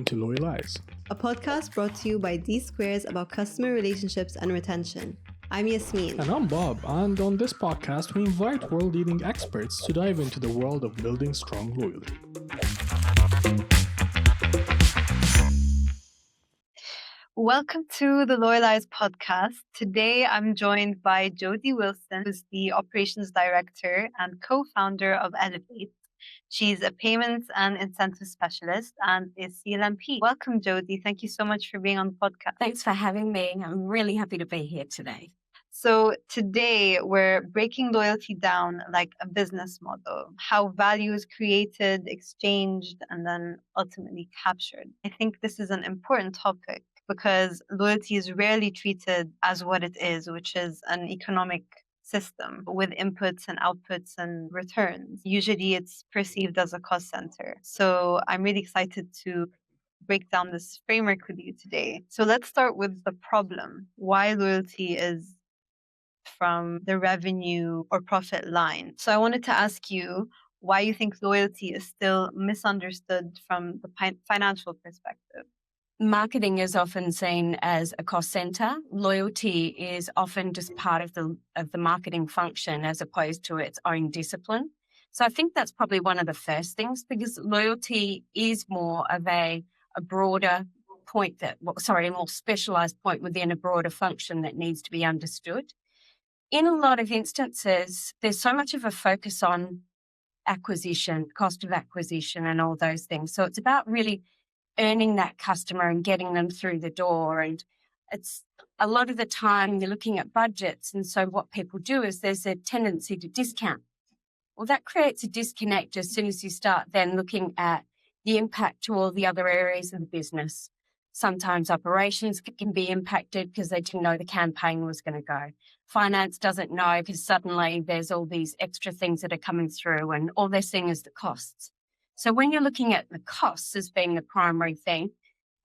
welcome to Loyalize, a podcast brought to you by D Squares about customer relationships and retention. I'm Yasmin. and I'm Bob, and on this podcast we invite world-leading experts to dive into the world of building strong loyalty. Welcome to the Loyalize Podcast. Today I'm joined by Jodie Wilson, who's the Operations Director and co-founder of Elevate. She's a payments and incentive specialist and is CLMP. Welcome, Jodie. Thank you so much for being on the podcast. Thanks for having me. I'm really happy to be here today. So today we're breaking loyalty down like a business model, how value is created, exchanged, and then ultimately captured. I think this is an important topic because loyalty is rarely treated as what it is, which is an economic system with inputs and outputs and returns. Usually it's perceived as a cost center. So I'm really excited to break down this framework with you today. So let's start with the problem, why loyalty is from the revenue or profit line. So I wanted to ask you why you think loyalty is still misunderstood from the financial perspective. Marketing is often seen as a cost center. Loyalty is often just part of the marketing function as opposed to its own discipline. So I think that's probably one of the first things, because loyalty is more of a broader point a more specialized point within a broader function that needs to be understood. In a lot of instances, there's so much of a focus on acquisition, cost of acquisition and all those things. So it's about really earning that customer and getting them through the door. And it's a lot of the time you're looking at budgets. And so what people do is there's a tendency to discount. Well, that creates a disconnect as soon as you start then looking at the impact to all the other areas of the business. Sometimes operations can be impacted because they didn't know the campaign was going to go. Finance doesn't know because suddenly there's all these extra things that are coming through and all they're seeing is the costs. So when you're looking at the costs as being the primary thing,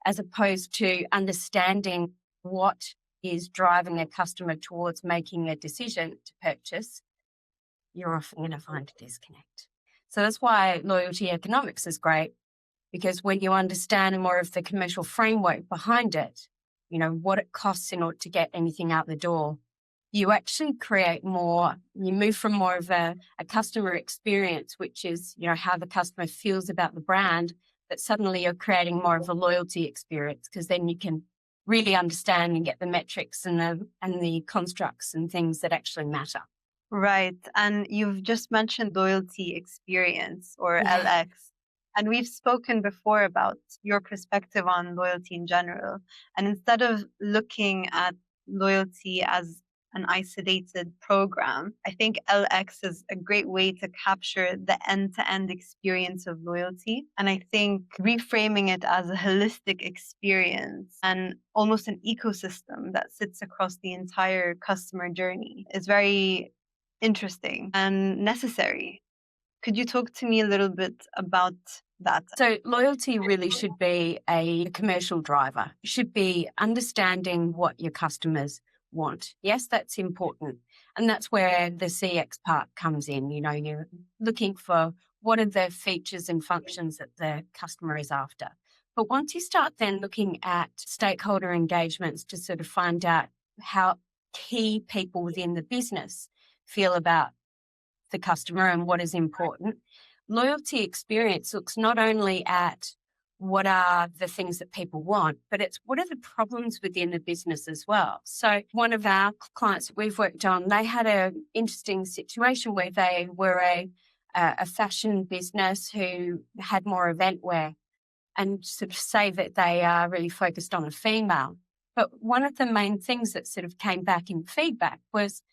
as opposed to understanding what is driving a customer towards making a decision to purchase, you're often going to find a disconnect. So that's why loyalty economics is great, because when you understand more of the commercial framework behind it, you know, what it costs in order to get anything out the door, you actually create more, you move from more of a customer experience, which is, you know, how the customer feels about the brand, that suddenly you're creating more of a loyalty experience, because then you can really understand and get the metrics and the constructs and things that actually matter. Right. And you've just mentioned loyalty experience or LX. And we've spoken before about your perspective on loyalty in general. And instead of looking at loyalty as an isolated program, I think LX is a great way to capture the end-to-end experience of loyalty. And I think reframing it as a holistic experience and almost an ecosystem that sits across the entire customer journey is very interesting and necessary. Could you talk to me a little bit about that? So loyalty really should be a commercial driver. It should be understanding what your customers want. Yes, that's important. And that's where the CX part comes in. You know, you're looking for what are the features and functions that the customer is after. But once you start then looking at stakeholder engagements to sort of find out how key people within the business feel about the customer and what is important, loyalty experience looks not only at what are the things that people want, but it's what are the problems within the business as well. So one of our clients that we've worked on, they had an interesting situation where they were a fashion business who had more event wear and sort of say that they are really focused on a female. But one of the main things that sort of came back in feedback was,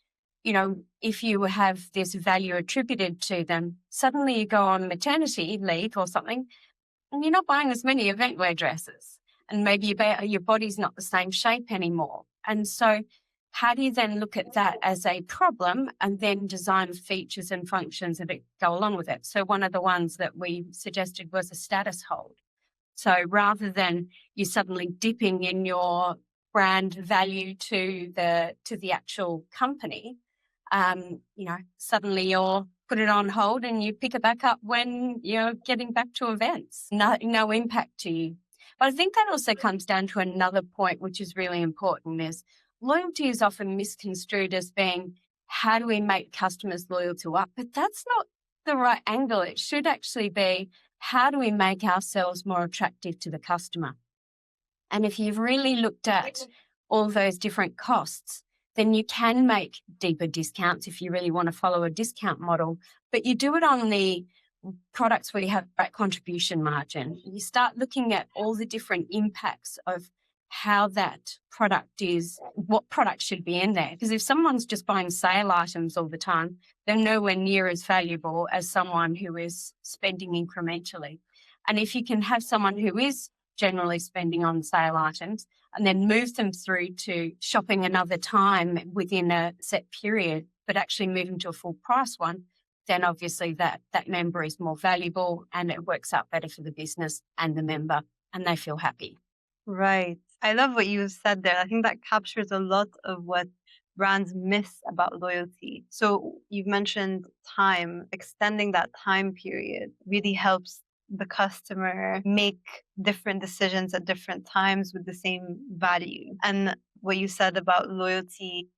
you know, if you have this value attributed to them, suddenly you go on maternity leave or something, and you're not buying as many event wear dresses. And maybe your body's not the same shape anymore. And so how do you then look at that as a problem and then design features and functions that go along with it? So one of the ones that we suggested was a status hold. So rather than you suddenly dipping in your brand value to the actual company, you know, suddenly you're put it on hold and you pick it back up when you're getting back to events. No impact to you. But I think that also comes down to another point, which is really important, is loyalty is often misconstrued as being, how do we make customers loyal to us? But that's not the right angle. It should actually be, how do we make ourselves more attractive to the customer? And if you've really looked at all those different costs, then you can make deeper discounts if you really want to follow a discount model, but you do it on the products where you have that contribution margin. You start looking at all the different impacts of how that product is, what product should be in there. Because if someone's just buying sale items all the time, they're nowhere near as valuable as someone who is spending incrementally. And if you can have someone who is generally spending on sale items and then move them through to shopping another time within a set period, but actually moving to a full price one, then obviously that member is more valuable and it works out better for the business and the member, and they feel happy. Right. I love what you said there. I think that captures a lot of what brands miss about loyalty. So you've mentioned time, extending that time period really helps the customer make different decisions at different times with the same value. And what you said about loyalty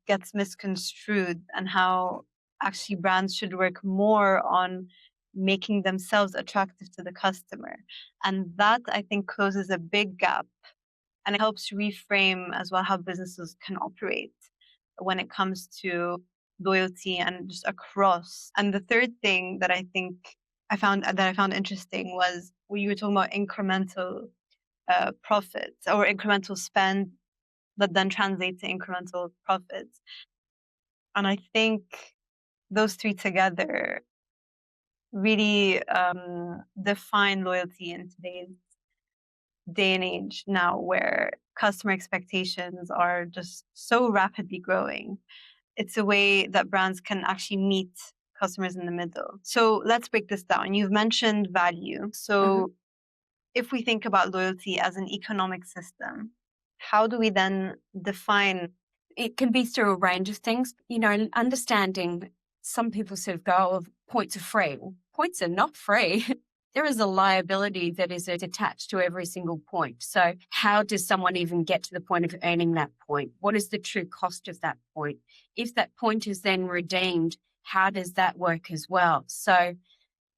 gets misconstrued, and how actually brands should work more on making themselves attractive to the customer. And that, I think, closes a big gap, and it helps reframe as well how businesses can operate when it comes to loyalty and just across. And the third thing that I think I found interesting was when you were talking about incremental profits or incremental spend that then translates to incremental profits. And I think those three together really define loyalty in today's day and age now, where customer expectations are just so rapidly growing. It's a way that brands can actually meet customers in the middle. So let's break this down. You've mentioned value. So if we think about loyalty as an economic system, how do we then define? It can be through a range of things, understanding. Some people sort of go, oh, points are free. Well, points are not free. There is a liability that is attached to every single point. So how does someone even get to the point of earning that point? What is the true cost of that point? If that point is then redeemed, how does that work as well? So,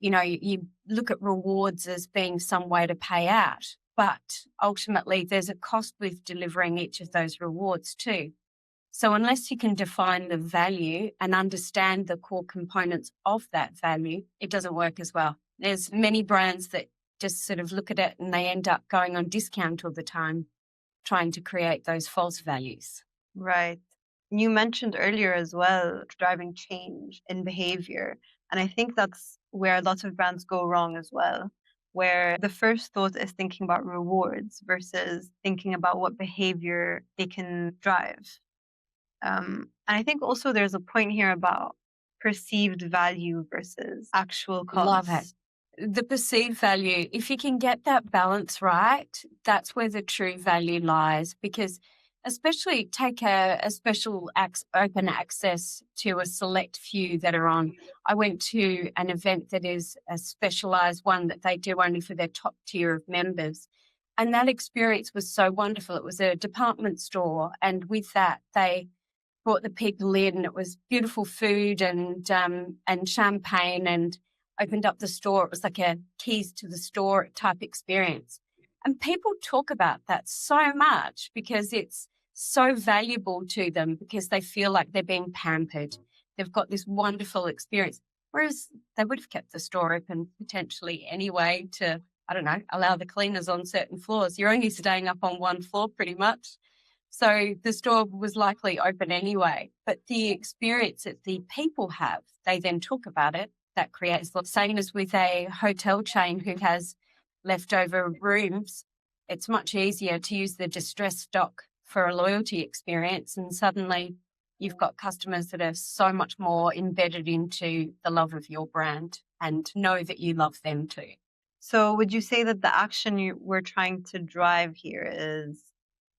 you look at rewards as being some way to pay out, but ultimately there's a cost with delivering each of those rewards too. So unless you can define the value and understand the core components of that value, it doesn't work as well. There's many brands that just sort of look at it and they end up going on discount all the time, trying to create those false values. Right. You mentioned earlier as well, driving change in behavior. And I think that's where a lot of brands go wrong as well, where the first thought is thinking about rewards versus thinking about what behavior they can drive. And I think also there's a point here about perceived value versus actual cost. Love it. The perceived value, if you can get that balance right, that's where the true value lies. Because especially take a special open access to a select few that are on. I went to an event that is a specialized one that they do only for their top tier of members. And that experience was so wonderful. It was a department store. And with that, they brought the people in, and it was beautiful food and champagne, and opened up the store. It was like a keys to the store type experience. And people talk about that so much because it's so valuable to them, because they feel like they're being pampered. They've got this wonderful experience. Whereas they would have kept the store open potentially anyway to, allow the cleaners on certain floors. You're only staying up on one floor pretty much. So the store was likely open anyway. But the experience that the people have, they then talk about it. That creates the same as with a hotel chain who has leftover rooms. It's much easier to use the distressed stock for a loyalty experience, and suddenly you've got customers that are so much more embedded into the love of your brand and know that you love them too. So would you say that the action we're trying to drive here is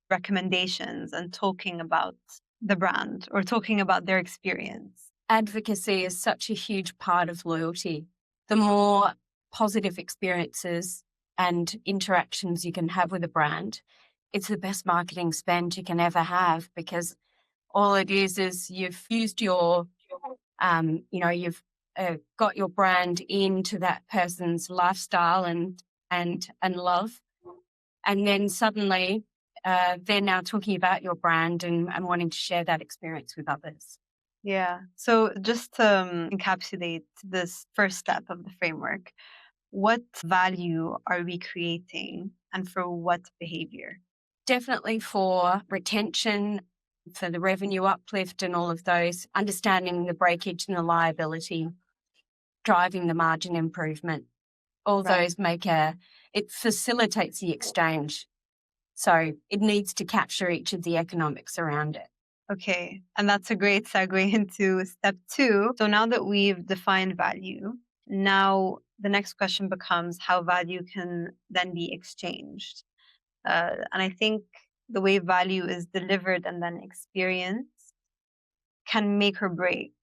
recommendations and talking about the brand or talking about their experience? Advocacy is such a huge part of loyalty. The more positive experiences and interactions you can have with a brand, it's the best marketing spend you can ever have, because all it is you've used your, you've got your brand into that person's lifestyle and love. And then suddenly they're now talking about your brand and wanting to share that experience with others. Yeah. So just to encapsulate this first step of the framework, what value are we creating and for what behavior? Definitely for retention, for the revenue uplift and all of those, understanding the breakage and the liability, driving the margin improvement. All those it facilitates the exchange. So it needs to capture each of the economics around it. Okay. And that's a great segue into step 2. So now that we've defined value, now the next question becomes how value can then be exchanged. And I think the way value is delivered and then experienced can make or break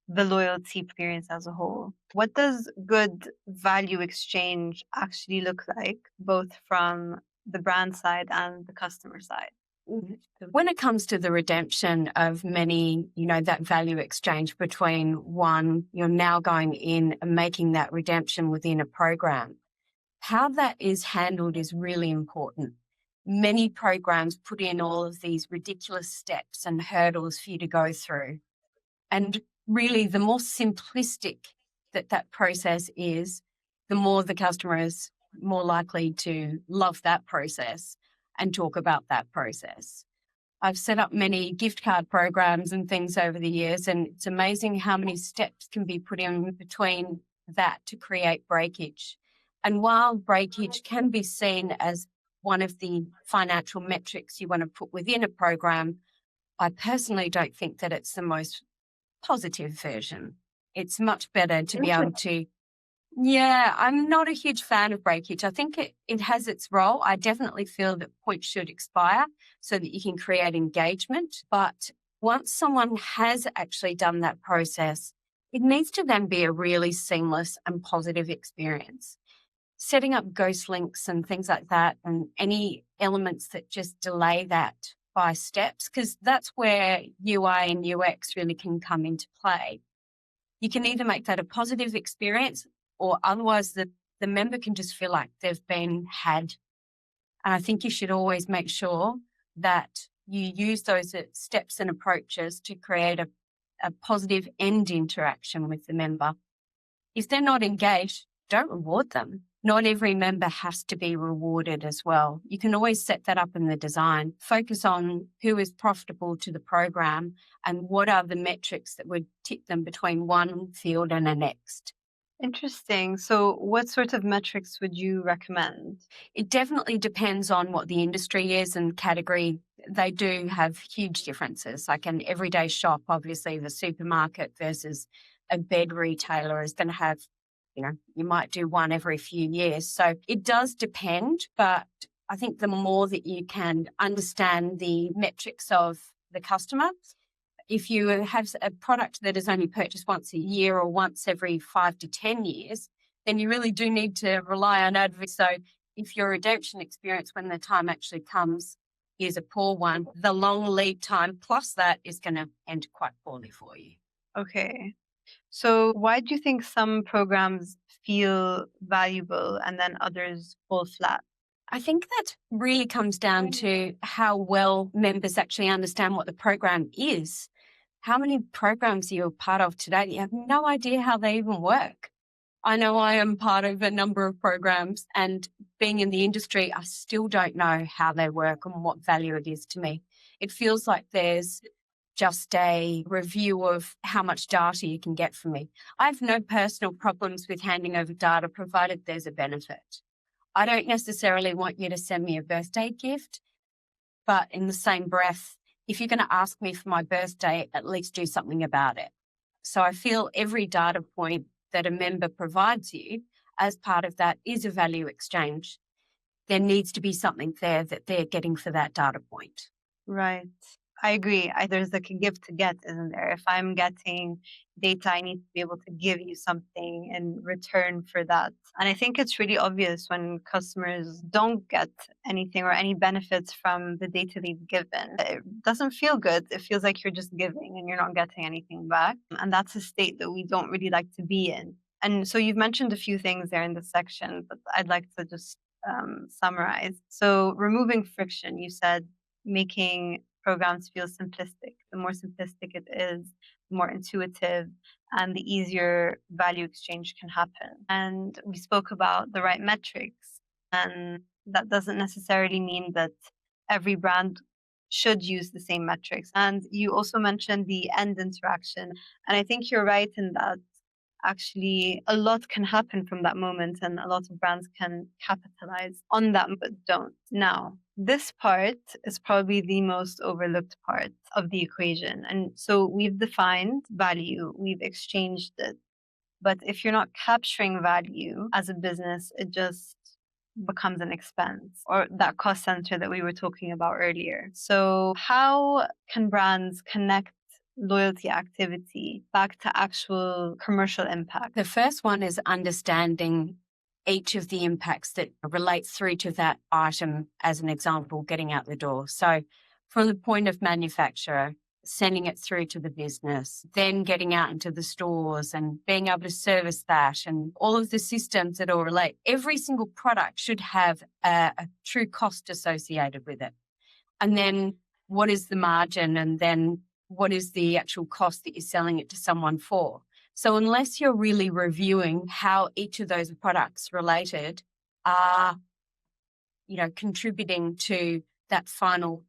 the loyalty experience as a whole. What does good value exchange actually look like, both from the brand side and the customer side? When it comes to the redemption of many, that value exchange between one, you're now going in and making that redemption within a program, how that is handled is really important. Many programs put in all of these ridiculous steps and hurdles for you to go through. And really, the more simplistic that process is, the more the customer is more likely to love that process and talk about that process. I've set up many gift card programs and things over the years, and it's amazing how many steps can be put in between that to create breakage. And while breakage can be seen as one of the financial metrics you want to put within a program, I personally don't think that it's the most positive version. It's much better to be able to, I'm not a huge fan of breakage. I think it has its role. I definitely feel that points should expire so that you can create engagement. But once someone has actually done that process, it needs to then be a really seamless and positive experience. Setting up ghost links and things like that, and any elements that just delay that by steps, because that's where UI and UX really can come into play. You can either make that a positive experience, or otherwise the member can just feel like they've been had. And I think you should always make sure that you use those steps and approaches to create a positive end interaction with the member. If they're not engaged, don't reward them. Not every member has to be rewarded as well. You can always set that up in the design. Focus on who is profitable to the program and what are the metrics that would tip them between one field and the next. Interesting. So what sort of metrics would you recommend? It definitely depends on what the industry is and category. They do have huge differences. Like an everyday shop, obviously the supermarket versus a bed retailer is going to have, you might do one every few years. So it does depend, but I think the more that you can understand the metrics of the customer, if you have a product that is only purchased once a year or once every 5 to 10 years, then you really do need to rely on advocacy. So if your redemption experience when the time actually comes is a poor one, the long lead time plus that is going to end quite poorly for you. Okay. So why do you think some programs feel valuable and then others fall flat? I think that really comes down to how well members actually understand what the program is. How many programs you're part of today, you have no idea how they even work. I know I am part of a number of programs, and being in the industry, I still don't know how they work and what value it is to me. It feels like there's just a review of how much data you can get from me. I have no personal problems with handing over data, provided there's a benefit. I don't necessarily want you to send me a birthday gift, but in the same breath, if you're going to ask me for my birthday, at least do something about it. So I feel every data point that a member provides you as part of that is a value exchange. There needs to be something there that they're getting for that data point. Right. I agree. There's like a give to get, isn't there? If I'm getting data, I need to be able to give you something in return for that. And I think it's really obvious when customers don't get anything or any benefits from the data they've given. It doesn't feel good. It feels like you're just giving and you're not getting anything back. And that's a state that we don't really like to be in. And so you've mentioned a few things there in this section, but I'd like to just summarize. So removing friction, you said making programs feel simplistic. The more simplistic it is, the more intuitive and the easier value exchange can happen. And we spoke about the right metrics, and that doesn't necessarily mean that every brand should use the same metrics. And you also mentioned the end interaction. And I think you're right in that actually a lot can happen from that moment and a lot of brands can capitalize on that but don't. Now, this part is probably the most overlooked part of the equation. And so we've defined value, we've exchanged it. But if you're not capturing value as a business, it just becomes an expense or that cost center that we were talking about earlier. So how can brands connect loyalty activity back to actual commercial impact? The first one is understanding each of the impacts that relate through to that item, as an example, getting out the door. So from the point of manufacturer, sending it through to the business, then getting out into the stores and being able to service that and all of the systems that all relate. Every single product should have a true cost associated with it. And then what is the margin? And then what is the actual cost that you're selling it to someone for? So unless you're really reviewing how each of those products related are, contributing to that final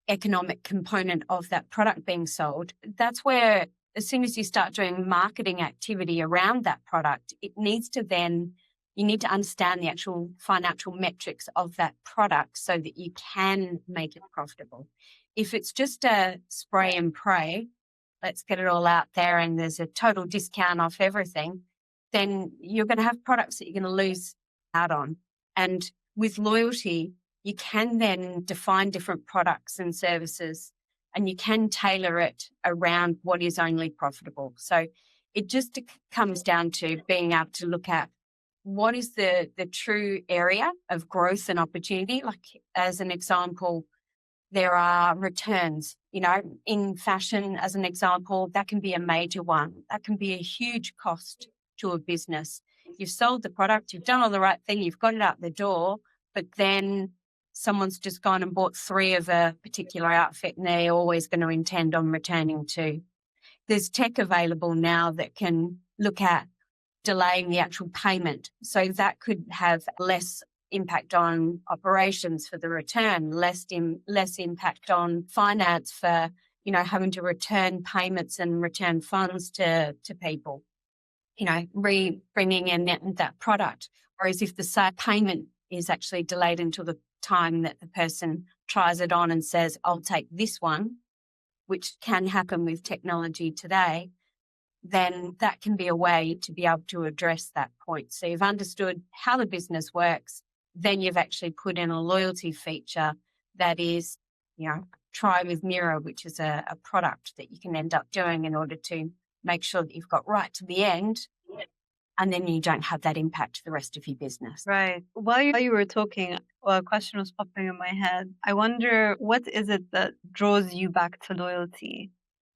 economic component of that product being sold, that's where as soon as you start doing marketing activity around that product, you need to understand the actual financial metrics of that product so that you can make it profitable. If it's just a spray and pray, let's get it all out there and there's a total discount off everything, then you're going to have products that you're going to lose out on. And with loyalty, you can then define different products and services and you can tailor it around what is only profitable. So it just comes down to being able to look at what is the true area of growth and opportunity. Like as an example, there are returns, in fashion, as an example, that can be a major one. That can be a huge cost to a business. You've sold the product, you've done all the right thing, you've got it out the door, but then someone's just gone and bought 3 of a particular outfit and they're always going to intend on returning 2. There's tech available now that can look at delaying the actual payment. So that could have less impact on operations for the return, less impact on finance for, having to return payments and return funds to people, bringing in that product. Whereas if the payment is actually delayed until the time that the person tries it on and says, I'll take this one, which can happen with technology today, then that can be a way to be able to address that point. So you've understood how the business works, then you've actually put in a loyalty feature that is, try with Mirror, which is a product that you can end up doing in order to make sure that you've got right to the end. And then you don't have that impact to the rest of your business. Right. While you were talking, a question was popping in my head. I wonder, what is it that draws you back to loyalty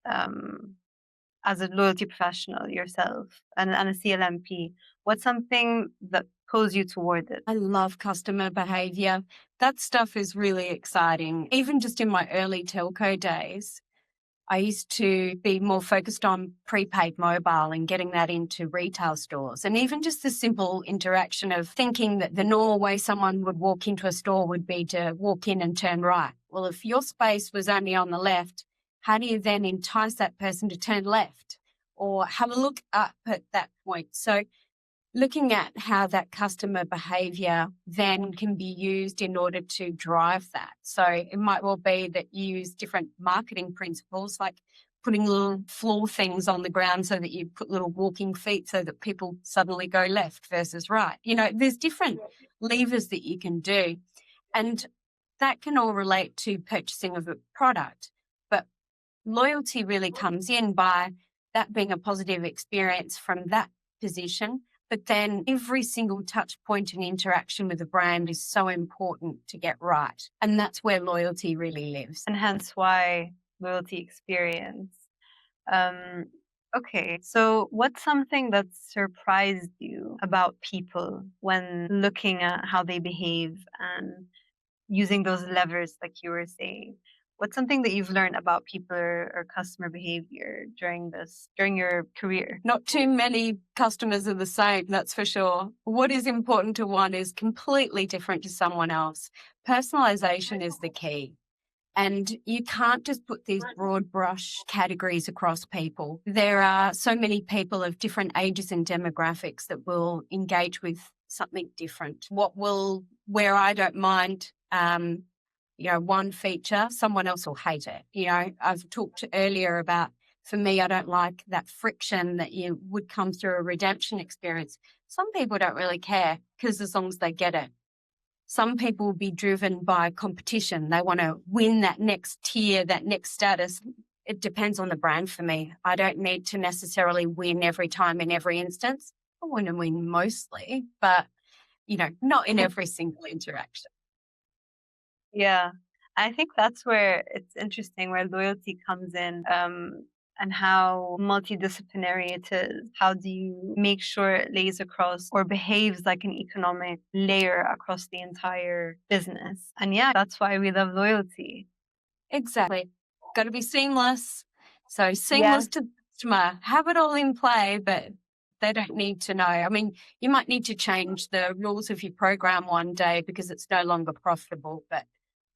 as a loyalty professional yourself and a CLMP? What's something that pulls you toward it? I love customer behaviour. That stuff is really exciting. Even just in my early telco days, I used to be more focused on prepaid mobile and getting that into retail stores. And even just the simple interaction of thinking that the normal way someone would walk into a store would be to walk in and turn right. Well, if your space was only on the left, how do you then entice that person to turn left or have a look up at that point? So looking at how that customer behaviour then can be used in order to drive that. So it might well be that you use different marketing principles, like putting little floor things on the ground so that you put little walking feet so that people suddenly go left versus right. There's different levers that you can do. And that can all relate to purchasing of a product. loyalty really comes in by that being a positive experience from that position. But then every single touch point and interaction with a brand is so important to get right. And that's where loyalty really lives. And hence why loyalty experience. Okay, so what's something that surprised you about people when looking at how they behave and using those levers like you were saying? What's something that you've learned about people or customer behavior during your career? Not too many customers are the same, that's for sure. What is important to one is completely different to someone else. Personalization is the key. And you can't just put these broad brush categories across people. There are so many people of different ages and demographics that will engage with something different. Where I don't mind, one feature, someone else will hate it. I've talked earlier about, for me, I don't like that friction that you would come through a redemption experience. Some people don't really care because as long as they get it. Some people will be driven by competition. They want to win that next tier, that next status. It depends on the brand for me. I don't need to necessarily win every time in every instance. I want to win mostly, but, not in every single interaction. Yeah, I think that's where it's interesting, where loyalty comes in, and how multidisciplinary it is. How do you make sure it lays across or behaves like an economic layer across the entire business? And yeah, that's why we love loyalty. Exactly. Got to be seamless. So seamless to the customer. Have it all in play, but they don't need to know. I mean, you might need to change the rules of your program one day because it's no longer profitable. But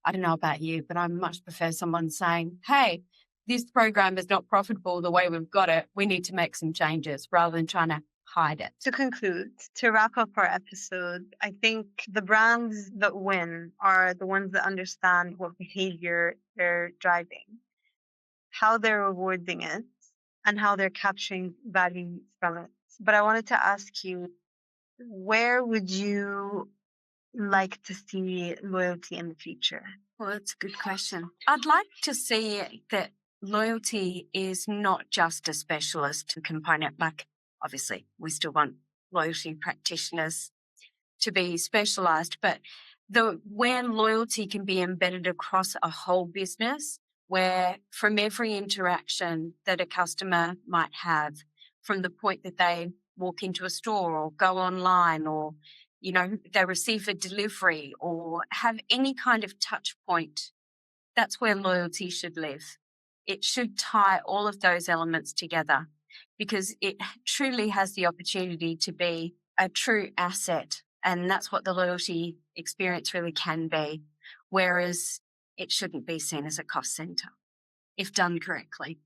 I don't know about you, but I much prefer someone saying, hey, this program is not profitable the way we've got it. We need to make some changes rather than trying to hide it. To conclude, to wrap up our episode, I think the brands that win are the ones that understand what behavior they're driving, how they're rewarding it, and how they're capturing value from it. But I wanted to ask you, where would you like to see loyalty in the future? Well, that's a good question. I'd like to see that loyalty is not just a specialist component. Like, obviously, we still want loyalty practitioners to be specialised, but where loyalty can be embedded across a whole business, where from every interaction that a customer might have, from the point that they walk into a store or go online or they receive a delivery or have any kind of touch point, that's where loyalty should live. It should tie all of those elements together because it truly has the opportunity to be a true asset. And that's what the loyalty experience really can be. Whereas it shouldn't be seen as a cost center if done correctly.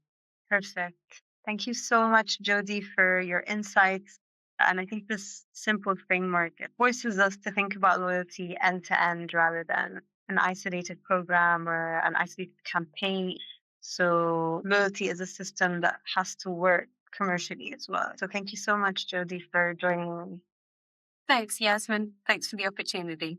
Perfect. Thank you so much, Jodie, for your insights. And I think this simple framework, it forces us to think about loyalty end to end rather than an isolated program or an isolated campaign. So loyalty is a system that has to work commercially as well. So thank you so much, Jodie, for joining me. Thanks, Yasmin. Thanks for the opportunity.